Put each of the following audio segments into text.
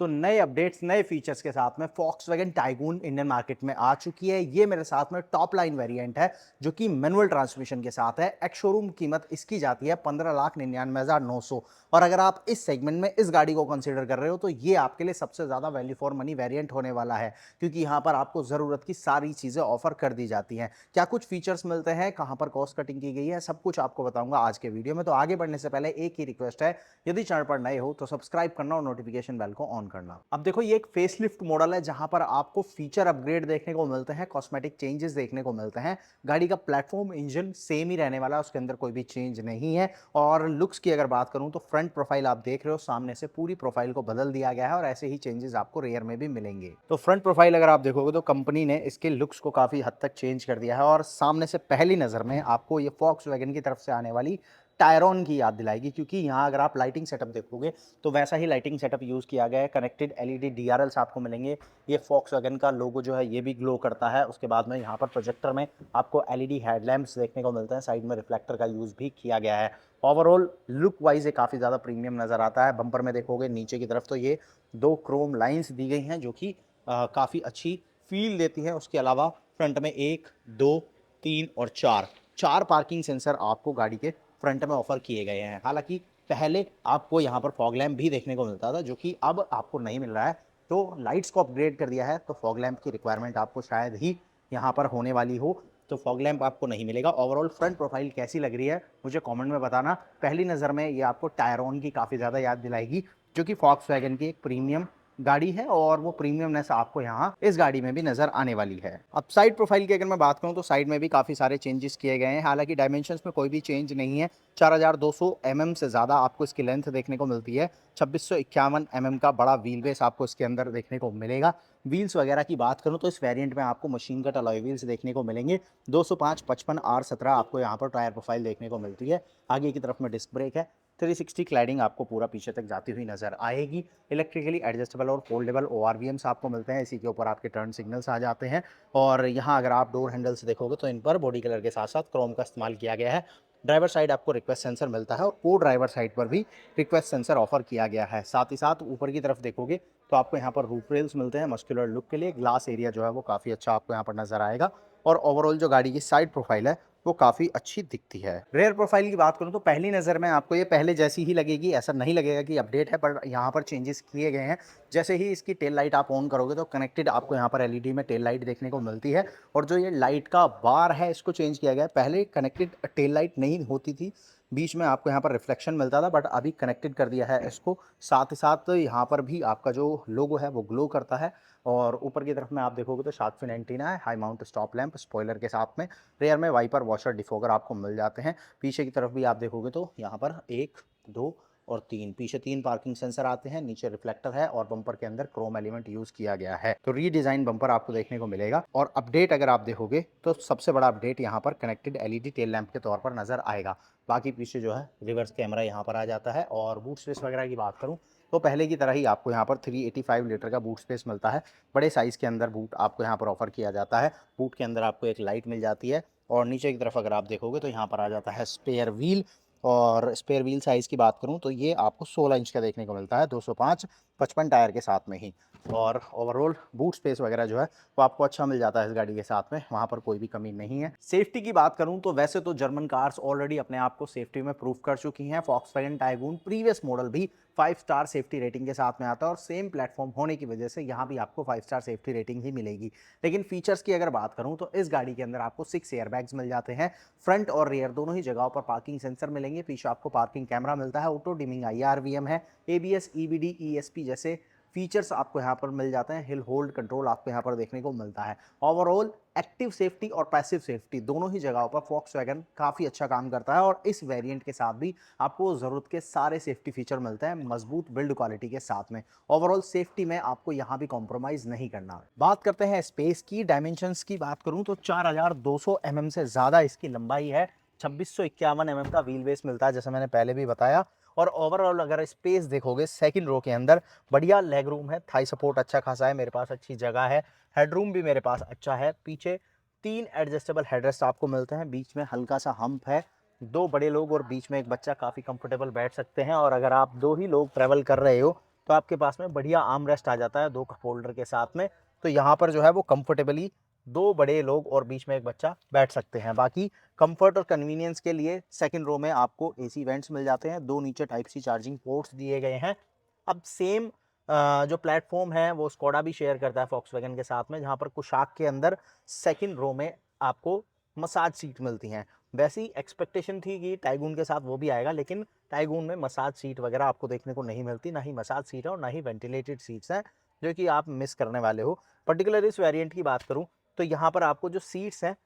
तो नए अपडेट्स, नए फीचर्स के साथ में Volkswagen टाइगून इंडियन मार्केट में आ चुकी है। ये मेरे साथ में टॉप लाइन वेरिएंट है जो कि मैनुअल ट्रांसमिशन के साथ है। एक्स शोरूम कीमत इसकी जाती है 15,99,900 और अगर आप इस सेगमेंट में इस गाड़ी को कंसीडर कर रहे हो तो ये आपके लिए सबसे ज़्यादा वैल्यू फॉर मनी वेरिएंट होने वाला है, क्योंकि यहाँ पर आपको ज़रूरत की सारी चीज़ें ऑफर कर दी जाती हैं। क्या कुछ फीचर्स मिलते हैं, कहाँ पर कॉस्ट कटिंग की गई है, सब कुछ आपको बताऊंगा आज के वीडियो में। तो आगे बढ़ने से पहले एक ही रिक्वेस्ट है, यदि चैनल पर नए हो तो सब्सक्राइब करना और नोटिफिकेशन बेल को ऑन करना। अब देखो, ये एक फेसलिफ्ट मॉडल है जहां पर आपको फीचर अपग्रेड देखने को मिलते हैं, कॉस्मेटिक चेंजेस देखने को मिलते हैं। गाड़ी का प्लेटफॉर्म, इंजन सेम ही रहने वाला है, उसके अंदर कोई भी चेंज नहीं है। और लुक्स की अगर बात करूं तो फ्रंट प्रोफाइल आप देख रहे हो, सामने से पूरी प्रोफाइल को बदल दिया गया है और ऐसे ही चेंजेस आपको रेयर में भी मिलेंगे। तो फ्रंट प्रोफाइल अगर आप देखोगे तो कंपनी ने इसके लुक्स को काफी हद तक चेंज कर दिया है और सामने से पहली नजर में आपको ये Volkswagen की तरफ से आने वाली टायरॉन की याद दिलाएगी, क्योंकि यहाँ अगर आप लाइटिंग सेटअप देखोगे तो वैसा ही लाइटिंग सेटअप यूज़ किया गया है। कनेक्टेड एलईडी डीआरएल्स आपको मिलेंगे। ये Volkswagen का लोगो जो है ये भी ग्लो करता है। उसके बाद में यहाँ पर प्रोजेक्टर में आपको एलईडी हेडलैम्प्स देखने को मिलते हैं। साइड में रिफ्लेक्टर का यूज़ भी किया गया है। ओवरऑल लुक वाइज ये काफ़ी ज़्यादा प्रीमियम नज़र आता है। बम्पर में देखोगे नीचे की तरफ तो ये 2 क्रोम लाइन्स दी गई हैं जो कि काफ़ी अच्छी फील देती है। उसके अलावा फ्रंट में 1, 2, 3 और 4 पार्किंग सेंसर आपको गाड़ी के फ्रंट में ऑफर किए गए हैं। हालांकि पहले आपको यहाँ पर फॉग लैम्प भी देखने को मिलता था, जो कि अब आपको नहीं मिल रहा है। तो लाइट्स को अपग्रेड कर दिया है, तो फॉग लैम्प की रिक्वायरमेंट आपको शायद ही यहाँ पर होने वाली हो, तो फॉग लैम्प आपको नहीं मिलेगा। ओवरऑल फ्रंट प्रोफाइल कैसी लग रही है मुझे कमेंट में बताना। पहली नज़र में ये आपको टायरॉन की काफ़ी ज़्यादा याद दिलाएगी, जो कि Volkswagen की एक प्रीमियम गाड़ी है और वो प्रीमियमनेस आपको यहाँ इस गाड़ी में भी नजर आने वाली है। अब साइड प्रोफाइल की अगर मैं बात करूँ तो साइड में भी काफी सारे चेंजेस किए गए हैं। हालांकि डायमेंशंस में कोई भी चेंज नहीं है। 4200 mm से ज्यादा आपको इसकी लेंथ देखने को मिलती है। 2651 mm का बड़ा व्हील बेस आपको इसके अंदर देखने को मिलेगा। व्हील्स वगैरह की बात करूं तो इस वेरिएंट में आपको मशीन कट अलॉय व्हील्स देखने को मिलेंगे। 205 55 R17 आपको यहाँ पर टायर प्रोफाइल देखने को मिलती है। आगे की तरफ में डिस्क ब्रेक है। 360 क्लैडिंग आपको पूरा पीछे तक जाती हुई नजर आएगी। इलेक्ट्रिकली एडजस्टेबल और फोल्डेबल ORVMs आपको मिलते हैं। इसी के ऊपर आपके टर्न सिग्नल्स आ जाते हैं। और यहाँ अगर आप डोर हैंडल्स देखोगे तो इन पर बॉडी कलर के साथ साथ क्रोम का इस्तेमाल किया गया है। ड्राइवर साइड आपको रिक्वेस्ट सेंसर मिलता है और को ड्राइवर साइड पर भी रिक्वेस्ट सेंसर ऑफर किया गया है। साथ ही साथ ऊपर की तरफ देखोगे तो आपको यहाँ पर रूफ रेल्स मिलते हैं। मस्कुलर लुक के लिए ग्लास एरिया जो है वो काफ़ी अच्छा आपको यहाँ पर नजर आएगा। और ओवरऑल जो गाड़ी की साइड प्रोफाइल है वो काफ़ी अच्छी दिखती है। रेयर प्रोफाइल की बात करूँ तो पहली नज़र में आपको ये पहले जैसी ही लगेगी, ऐसा नहीं लगेगा कि अपडेट है, पर यहाँ पर चेंजेस किए गए हैं। जैसे ही इसकी टेल लाइट आप ऑन करोगे तो कनेक्टेड आपको यहाँ पर एलईडी में टेल लाइट देखने को मिलती है। और जो ये लाइट का बार है इसको चेंज किया गया है। पहले कनेक्टेड टेल लाइट नहीं होती थी, बीच में आपको यहाँ पर रिफ्लेक्शन मिलता था, बट अभी कनेक्टेड कर दिया है इसको। साथ ही साथ यहाँ पर भी आपका जो लोगो है वो ग्लो करता है। और ऊपर की तरफ में आप देखोगे तो शार्क फिन एंटीना है, high mount stop lamp spoiler के साथ में। रेयर में वाइपर, वॉशर, डिफोगर आपको मिल जाते हैं। पीछे की तरफ भी आप देखोगे तो यहाँ पर 1, 2 और 3, पीछे 3 पार्किंग सेंसर आते हैं। नीचे रिफ्लेक्टर है और बम्पर के अंदर क्रोम एलिमेंट यूज किया गया है। तो रीडिजाइन बम्पर आपको देखने को मिलेगा। और अपडेट अगर आप देखोगे तो सबसे बड़ा अपडेट यहाँ पर कनेक्टेड एलईडी टेल लैंप के तौर पर नजर आएगा। बाकी पीछे जो है रिवर्स कैमरा यहाँ पर आ जाता है। और बूट स्पेस वगैरह की बात करूँ तो पहले की तरह ही आपको यहाँ पर 385 लीटर का बूट स्पेस मिलता है। बड़े साइज़ के अंदर बूट आपको यहाँ पर ऑफर किया जाता है। बूट के अंदर आपको एक लाइट मिल जाती है। और नीचे की तरफ अगर आप देखोगे तो यहाँ पर आ जाता है स्पेयर व्हील। और स्पेयर व्हील साइज़ की बात करूँ तो ये आपको 16 इंच का देखने को मिलता है, 205 55 टायर के साथ में ही। और ओवरऑल बूट स्पेस वगैरह जो है वो आपको अच्छा मिल जाता है इस गाड़ी के साथ में, वहाँ पर कोई भी कमी नहीं है। सेफ्टी की बात करूँ तो वैसे तो जर्मन कार्स ऑलरेडी अपने आप को सेफ्टी में प्रूव कर चुकी हैं। Volkswagen टाइगून प्रीवियस मॉडल भी 5 स्टार सेफ्टी रेटिंग के साथ में आता है और सेम प्लेटफॉर्म होने की वजह से यहाँ भी आपको 5 स्टार सेफ्टी रेटिंग ही मिलेगी। लेकिन फीचर्स की अगर बात करूँ तो इस गाड़ी के अंदर आपको 6 एयरबैग्स मिल जाते हैं। फ्रंट और रियर दोनों ही जगहों पर पार्किंग सेंसर मिलेंगे। पीछे आपको पार्किंग कैमरा मिलता है। ऑटो डिमिंग IRVM है। ABS, EBD, ESP जैसे फीचर्स आपको यहाँ पर मिल जाते हैं। हिल होल्ड कंट्रोल आपको यहाँ पर देखने को मिलता है। ओवरऑल एक्टिव सेफ्टी और पैसिव सेफ्टी दोनों ही जगहों पर Volkswagen काफ़ी अच्छा काम करता है। और इस वेरिएंट के साथ भी आपको ज़रूरत के सारे सेफ्टी फीचर मिलते हैं, मजबूत बिल्ड क्वालिटी के साथ में। ओवरऑल सेफ्टी में आपको यहाँ भी कॉम्प्रोमाइज़ नहीं करना। बात करते हैं स्पेस की, डायमेंशंस की बात करूँ तो 4200 mm से ज़्यादा इसकी लंबाई है। 2651 mm का व्हील बेस मिलता है, जैसे मैंने पहले भी बताया। और ओवरऑल अगर स्पेस देखोगे सेकंड रो के अंदर बढ़िया लेग रूम है। थाई सपोर्ट अच्छा खासा है, मेरे पास अच्छी जगह है। हेडरूम भी मेरे पास अच्छा है। पीछे 3 एडजस्टेबल हेडरेस्ट आपको मिलते हैं। बीच में हल्का सा हम्प है। 2 बड़े लोग और बीच में एक बच्चा काफ़ी कंफर्टेबल बैठ सकते हैं। और अगर आप 2 ही लोग ट्रैवल कर रहे हो तो आपके पास में बढ़िया आर्म रेस्ट आ जाता है 2 कप होल्डर के साथ में। तो यहाँ पर जो है वो कंफर्टेबली 2 बड़े लोग और बीच में एक बच्चा बैठ सकते हैं। बाकी कंफर्ट और कन्वीनियंस के लिए सेकंड रो में आपको एसी वेंट्स मिल जाते हैं, 2 नीचे टाइप सी चार्जिंग पोर्ट्स दिए गए हैं। अब सेम जो प्लेटफॉर्म है वो स्कोडा भी शेयर करता है वॉक्सवैगन के साथ में, जहाँ पर कुशाक के अंदर सेकंड रो में आपको मसाज सीट मिलती हैं। वैसी एक्सपेक्टेशन थी कि टाइगून के साथ वो भी आएगा, लेकिन टाइगून में मसाज सीट वगैरह आपको देखने को नहीं मिलती, ना ही मसाज सीट है और ना ही वेंटिलेटेड सीट्स हैं, जो कि आप मिस करने वाले हो। पर्टिकुलर इस वेरिएंट की बात करूं तो यहाँ पर आपको जो सीट्स हैं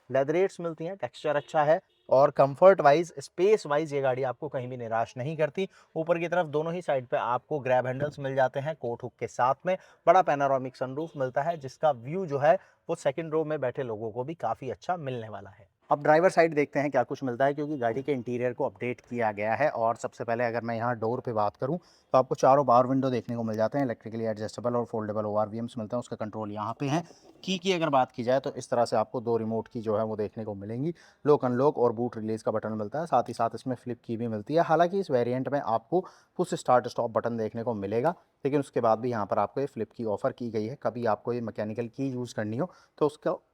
लेदरेट्स मिलती हैं, टेक्सचर अच्छा है और कंफर्ट वाइज स्पेस वाइज ये गाड़ी आपको कहीं भी निराश नहीं करती। ऊपर की तरफ दोनों ही साइड पे आपको ग्रैब हैंडल्स मिल जाते हैं कोट हुक के साथ में। बड़ा पैनोरामिक सनरूफ मिलता है जिसका व्यू जो है वो सेकंड रो में बैठे लोगों को भी काफ़ी अच्छा मिलने वाला है। अब ड्राइवर साइड देखते हैं क्या कुछ मिलता है, क्योंकि गाड़ी के इंटीरियर को अपडेट किया गया है। और सबसे पहले अगर मैं यहाँ डोर पे बात करूँ तो आपको चारों पावर विंडो देखने को मिल जाते हैं, इलेक्ट्रिकली एडजस्टेबल और फोल्डेबल ओआरवीएम्स मिलते हैं, उसका कंट्रोल यहाँ पे है। की अगर बात की जाए तो इस तरह से आपको 2 रिमोट की जो है वो देखने को मिलेंगी। लॉक अनलॉक और बूट रिलीज का बटन मिलता है, साथ ही साथ इसमें फ्लिप की भी मिलती है। हालांकि इस वेरिएंट में आपको पुश स्टार्ट स्टॉप बटन देखने को मिलेगा, लेकिन उसके बाद भी यहाँ पर आपको ये फ्लिप की ऑफर की गई है। कभी आपको ये मैकेनिकल की यूज़ करनी हो तो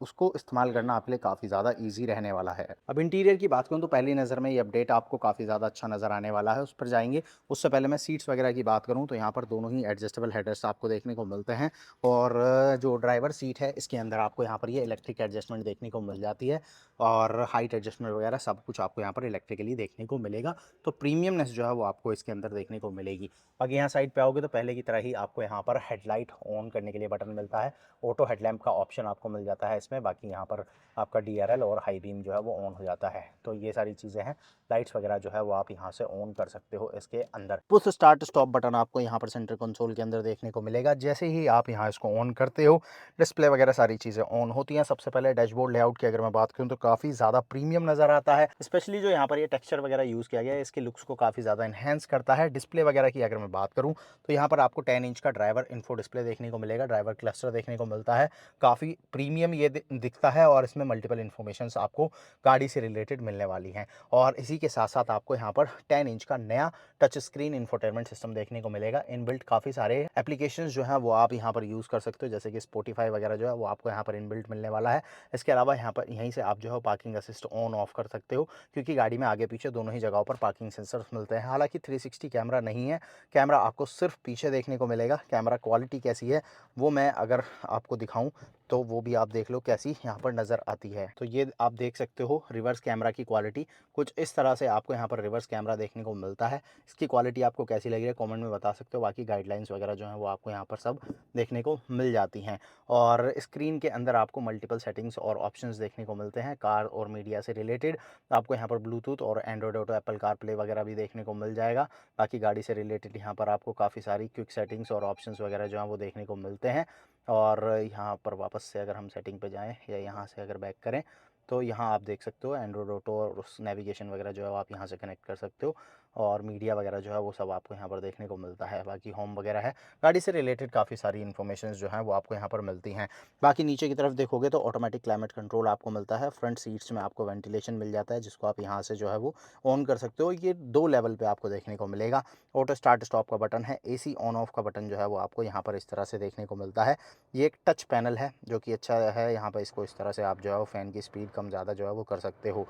उसको इस्तेमाल करना आपके लिए काफ़ी ज़्यादा ईजी रहने वाला है। अब इंटीरियर की बात करूँ तो पहली नज़र में ये अपडेट आपको काफ़ी ज़्यादा अच्छा नज़र आने वाला है, उस पर जाएंगे। उससे पहले मैं सीट्स वगैरह की बात करूँ तो यहाँ पर दोनों ही एडजस्टेबल हेडरेस्ट आपको देखने को मिलते हैं। और जो ड्राइवर सीट है इसके अंदर आपको यहाँ पर ये इलेक्ट्रिक एडजस्टमेंट देखने को मिल जाती है और हाइट एडजस्टमेंट वगैरह सब कुछ आपको यहाँ पर इलेक्ट्रिकली देखने को मिलेगा। तो प्रीमियमनेस जो है वो आपको इसके अंदर देखने को मिलेगी। बाकी यहाँ साइड पे आओगे तो पहले की तरह ही आपको यहाँ पर हेडलाइट ऑन करने के लिए बटन मिलता है, ऑटो हेडलैम्प का ऑप्शन आपको मिल जाता है इसमें। बाकी यहाँ पर आपका DRL और हाई बीम जो है वो ऑन हो जाता है। तो ये सारी चीज़ें हैं, लाइट्स वगैरह जो है वो आप यहाँ से ऑन कर सकते हो इसके अंदर। पुश स्टार्ट स्टॉप बटन आपको यहाँ पर सेंटर कंसोल के अंदर देखने को मिलेगा। जैसे ही आप यहाँ इसको ऑन करते हो डिस्प्ले वगैरह सारी चीज़ें ऑन होती हैं। सबसे पहले डैशबोर्ड लेआउट की अगर मैं बात करूँ तो काफ़ी ज़्यादा प्रीमियम नज़र आता है, स्पेशली जो यहाँ पर ये टेक्सचर वगैरह यूज़ किया गया है इसके लुक्स को काफ़ी ज़्यादा इन्हेंस करता है। डिस्प्ले वगैरह की अगर मैं बात करूँ तो यहाँ पर आपको 10 इंच का ड्राइवर इन्फो डिस्प्ले देखने को मिलेगा, ड्राइवर क्लस्टर देखने को मिलता है। काफ़ी प्रीमियम ये दिखता है और इसमें मल्टीपल इन्फॉर्मेशंस आपको गाड़ी से रिलेटेड मिलने वाली हैं। और इसी के साथ साथ आपको यहाँ पर 10 इंच का नया टच स्क्रीन इंफोटेनमेंट सिस्टम देखने को मिलेगा। इनबिल्ट काफ़ी सारे एप्लीकेशंस जो हैं वो आप यहाँ पर यूज़ कर सकते हो, जैसे कि स्पॉटिफाई वगैरह जो है वो आपको यहाँ पर इनबिल्ट मिलने वाला है। इसके अलावा यहाँ पर यहीं से आप जो है पार्किंग असिस्ट ऑन ऑफ कर सकते हो, क्योंकि गाड़ी में आगे पीछे दोनों ही जगहों पर पार्किंग सेंसर्स मिलते हैं। हालांकि 360 कैमरा नहीं है, कैमरा आपको सिर्फ पीछे देखने को मिलेगा। कैमरा क्वालिटी कैसी है वो मैं अगर आपको दिखाऊं तो वो भी आप देख लो कैसी यहाँ पर नज़र आती है। तो ये आप देख सकते हो रिवर्स कैमरा की क्वालिटी कुछ इस तरह से आपको यहाँ पर रिवर्स कैमरा देखने को मिलता है। इसकी क्वालिटी आपको कैसी लगी है कमेंट में बता सकते हो। बाकी गाइडलाइंस वगैरह जो है वो आपको यहाँ पर सब देखने को मिल जाती हैं। और स्क्रीन के अंदर आपको मल्टीपल सेटिंग्स और ऑप्शंस देखने को मिलते हैं कार और मीडिया से रिलेटेड। आपको यहाँ पर ब्लूटूथ और Android auto, Apple car play वगैरह भी देखने को मिल जाएगा। बाकी गाड़ी से रिलेटेड यहाँ पर आपको काफ़ी सारी क्विक सेटिंग्स और ऑप्शंस वगैरह जो हैं वो देखने को मिलते हैं। और यहाँ पर वापस से अगर हम सेटिंग पे जाएँ या यहाँ से अगर बैक करें तो यहाँ आप देख सकते हो एंड्रॉयड ऑटो और उस नेविगेशन वगैरह जो है आप यहाँ से कनेक्ट कर सकते हो। और मीडिया वगैरह जो है वो सब आपको यहाँ पर देखने को मिलता है। बाकी होम वगैरह है, गाड़ी से रिलेटेड काफ़ी सारी इन्फॉर्मेशन जो हैं वो आपको यहाँ पर मिलती हैं। बाकी नीचे की तरफ देखोगे तो ऑटोमेटिक क्लाइमेट कंट्रोल आपको मिलता है। फ्रंट सीट्स में आपको वेंटिलेशन मिल जाता है जिसको आप यहाँ से जो है वो ऑन कर सकते हो। ये 2 लेवल पे आपको देखने को मिलेगा। ऑटो स्टार्ट स्टॉप का बटन है, AC ऑन ऑफ का बटन जो है वो आपको यहाँ पर इस तरह से देखने को मिलता है। ये एक टच पैनल है जो कि अच्छा है। यहाँ पर इसको इस तरह से आप जो है वो फ़ैन की स्पीड कम ज़्यादा जो है वो कर सकते हो।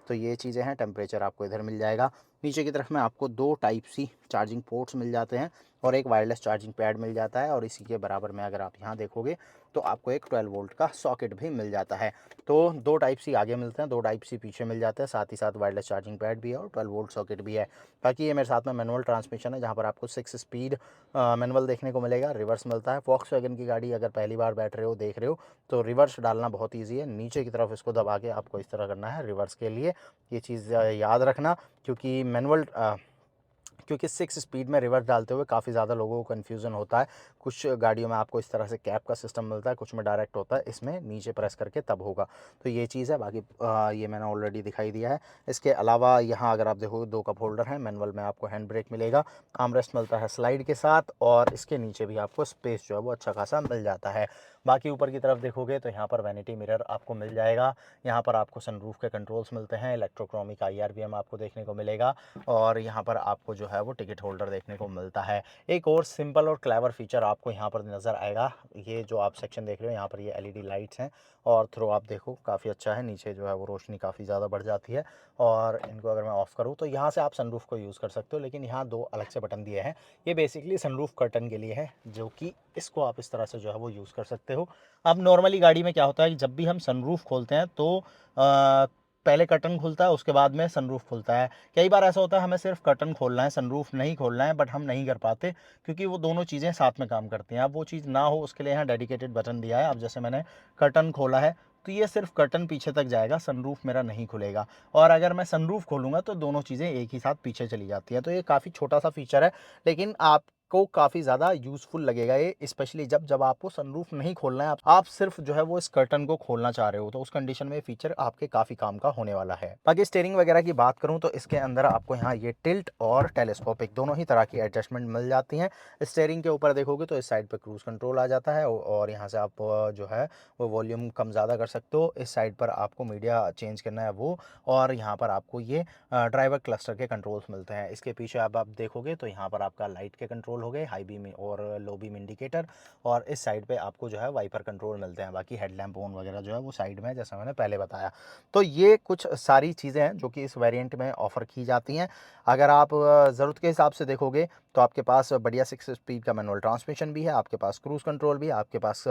तो ये चीज़ें हैं। टेम्परेचर आपको इधर मिल जाएगा। नीचे की तरफ में आपको 2 टाइप सी चार्जिंग पोर्ट्स मिल जाते हैं और एक वायरलेस चार्जिंग पैड मिल जाता है। और इसी के बराबर में अगर आप यहाँ देखोगे तो आपको एक 12 वोल्ट का सॉकेट भी मिल जाता है। तो 2 टाइप सी आगे मिलते हैं, 2 टाइप सी पीछे मिल जाते हैं, साथ ही साथ वायरलेस चार्जिंग पैड भी है और 12 वोल्ट सॉकेट भी है। बाकी ये मेरे साथ में मैनुअल ट्रांसमिशन है जहाँ पर आपको 6 स्पीड मैनुअल देखने को मिलेगा। रिवर्स मिलता है। वॉक्सवैगन की गाड़ी अगर पहली बार बैठ रहे हो देख रहे हो तो रिवर्स डालना बहुत ईजी है। नीचे की तरफ इसको दबा के आपको इस तरह करना है रिवर्स के लिए। ये चीज़ याद रखना, क्योंकि मैनुअल क्योंकि 6 स्पीड में रिवर्स डालते हुए काफ़ी ज़्यादा लोगों को कन्फ्यूज़न होता है। कुछ गाड़ियों में आपको इस तरह से कैप का सिस्टम मिलता है, कुछ में डायरेक्ट होता है, इसमें नीचे प्रेस करके तब होगा। तो ये चीज़ है। बाकी ये मैंने ऑलरेडी दिखाई दिया है। इसके अलावा यहाँ अगर आप देखो 2 कप होल्डर हैं। मैनुअल में आपको हैंड ब्रेक मिलेगा, आर्मरेस्ट मिलता है स्लाइड के साथ और इसके नीचे भी आपको स्पेस जो है वो अच्छा खासा मिल जाता है। बाकी ऊपर की तरफ देखोगे तो यहाँ पर वैनिटी मिरर आपको मिल जाएगा। यहाँ पर आपको सनरूफ के कंट्रोल्स मिलते हैं, इलेक्ट्रोक्रोमिक IRBM आपको देखने को मिलेगा और यहाँ पर आपको जो है है वो टिकट होल्डर देखने को मिलता है। एक और सिंपल और क्लेवर फीचर आपको यहाँ पर नज़र आएगा, ये जो आप सेक्शन देख रहे हो यहाँ पर ये एलईडी लाइट्स हैं और थ्रो आप देखो काफ़ी अच्छा है, नीचे जो है वो रोशनी काफ़ी ज़्यादा बढ़ जाती है। और इनको अगर मैं ऑफ़ करूँ तो यहाँ से आप सनरूफ़ को यूज़ कर सकते हो, लेकिन यहाँ 2 अलग से बटन दिए हैं। ये बेसिकली सनरूफ़ कर्टन के लिए है, जो कि इसको आप इस तरह से जो है वो यूज़ कर सकते हो। अब नॉर्मली गाड़ी में क्या होता है कि जब भी हम सनरूफ़ खोलते हैं तो पहले कर्टन खुलता है, उसके बाद में सनरूफ़ खुलता है। कई बार ऐसा होता है हमें सिर्फ़ कर्टन खोलना है, सनरूफ़ नहीं खोलना है, बट हम नहीं कर पाते क्योंकि वो दोनों चीज़ें साथ में काम करती हैं। अब वो चीज़ ना हो उसके लिए यहाँ डेडिकेटेड बटन दिया है। अब जैसे मैंने कर्टन खोला है तो ये सिर्फ़ कर्टन पीछे तक जाएगा, सनरूफ़ मेरा नहीं खुलेगा। और अगर मैं सनरूफ़ खोलूँगा तो दोनों चीज़ें एक ही साथ पीछे चली जाती हैं। तो ये काफ़ी छोटा-सा फ़ीचर है, लेकिन आपको काफ़ी ज़्यादा यूज़फुल लगेगा ये, स्पेशली जब आपको सनरूफ़ नहीं खोलना है, आप सिर्फ़ जो है वो इस कर्टन को खोलना चाह रहे हो, तो उस कंडीशन में ये फ़ीचर आपके काफ़ी काम का होने वाला है। बाकी स्टीयरिंग वगैरह की बात करूँ तो इसके अंदर आपको यहाँ ये टिल्ट और टेलीस्कोपिक दोनों ही तरह की एडजस्टमेंट मिल जाती हैं। स्टीयरिंग के ऊपर देखोगे तो इस साइड पे क्रूज़ कंट्रोल आ जाता है और यहाँ से आप जो है वो वॉल्यूम कम ज़्यादा कर सकते हो। इस साइड पर आपको मीडिया चेंज करना है वो, और यहाँ पर आपको ये ड्राइवर क्लस्टर के कंट्रोल्स मिलते हैं। इसके पीछे अब आप देखोगे तो यहाँ पर आपका लाइट के कंट्रोल हो गए, हाई बीम और लो बीम इंडिकेटर, और इस साइड पे आपको जो है वाइपर कंट्रोल मिलते हैं। बाकी हेडलैम्प ऑन वगैरह जो है वो साइड में है, जैसा मैंने पहले बताया। तो ये कुछ सारी चीज़ें हैं जो कि इस वेरिएंट में ऑफ़र की जाती हैं। अगर आप ज़रूरत के हिसाब से देखोगे तो आपके पास बढ़िया 6 स्पीड का मैनुअल ट्रांसमिशन भी है, आपके पास क्रूज़ कंट्रोल भी है, आपके पास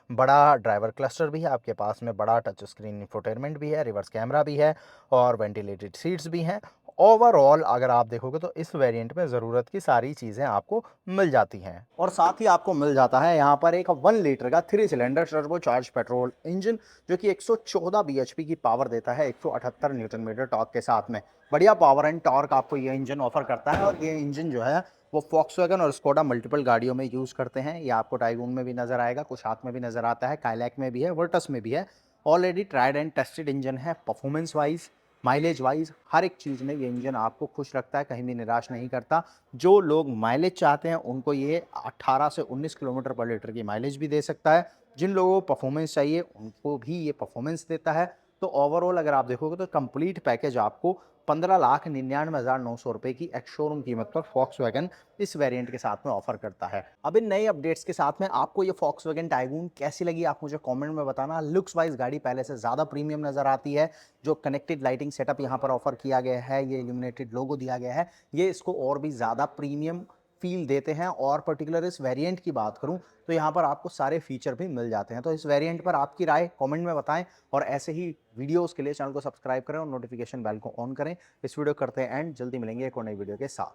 बड़ा ड्राइवर क्लस्टर भी है, आपके पास में बड़ा टच स्क्रीन इंफोटेनमेंट भी है, रिवर्स कैमरा भी है और वेंटिलेटेड सीट्स भी हैं। ओवरऑल अगर आप देखोगे तो इस वेरिएंट में ज़रूरत की सारी चीज़ें आपको मिल जाती हैं। और साथ ही आपको मिल जाता है यहाँ पर एक 1 लीटर का 3 सिलेंडर टर्बोचार्ज पेट्रोल इंजन, जो कि 114 बीएचपी की पावर देता है 178 न्यूटन मीटर टॉर्क के साथ में। बढ़िया पावर एंड टॉर्क आपको ये इंजन ऑफर करता है, और ये इंजन जो है वो फॉक्सवैगन और स्कोडा मल्टीपल गाड़ियों में यूज़ करते हैं। ये आपको टाइगून में भी नज़र आएगा, कुछ हाथ में भी नज़र आता है, काइलैक में भी है, वर्टस में भी है। Already tried and tested engine है। परफॉर्मेंस वाइज, माइलेज वाइज, हर एक चीज़ में ये इंजन आपको खुश रखता है, कहीं भी निराश नहीं करता। जो लोग माइलेज चाहते हैं उनको ये 18 से 19 किलोमीटर पर लीटर की माइलेज भी दे सकता है। जिन लोगों को परफॉर्मेंस चाहिए उनको भी ये परफॉर्मेंस देता है। तो ओवरऑल अगर आप देखोगे तो कंप्लीट पैकेज आपको 15,99,900 रुपए की एक्स शोरूम कीमत पर फॉक्सवैगन इस वेरिएंट के साथ में ऑफर करता है। अब इन नए अपडेट्स के साथ में आपको ये फॉक्सवैगन टाइगून कैसी लगी, आप मुझे कमेंट में बताना। लुक्स वाइज गाड़ी पहले से ज़्यादा प्रीमियम नज़र आती है। जो कनेक्टेड लाइटिंग सेटअप यहाँ पर ऑफर किया गया है, ये इल्यूमिनेटेड लोगो दिया गया है, ये इसको और भी ज़्यादा प्रीमियम फील देते हैं। और पर्टिकुलर इस वेरिएंट की बात करूं तो यहाँ पर आपको सारे फीचर भी मिल जाते हैं। तो इस वेरिएंट पर आपकी राय कमेंट में बताएं, और ऐसे ही वीडियोस के लिए चैनल को सब्सक्राइब करें और नोटिफिकेशन बेल को ऑन करें। इस वीडियो करते हैं एंड, जल्दी मिलेंगे एक और नई वीडियो के साथ।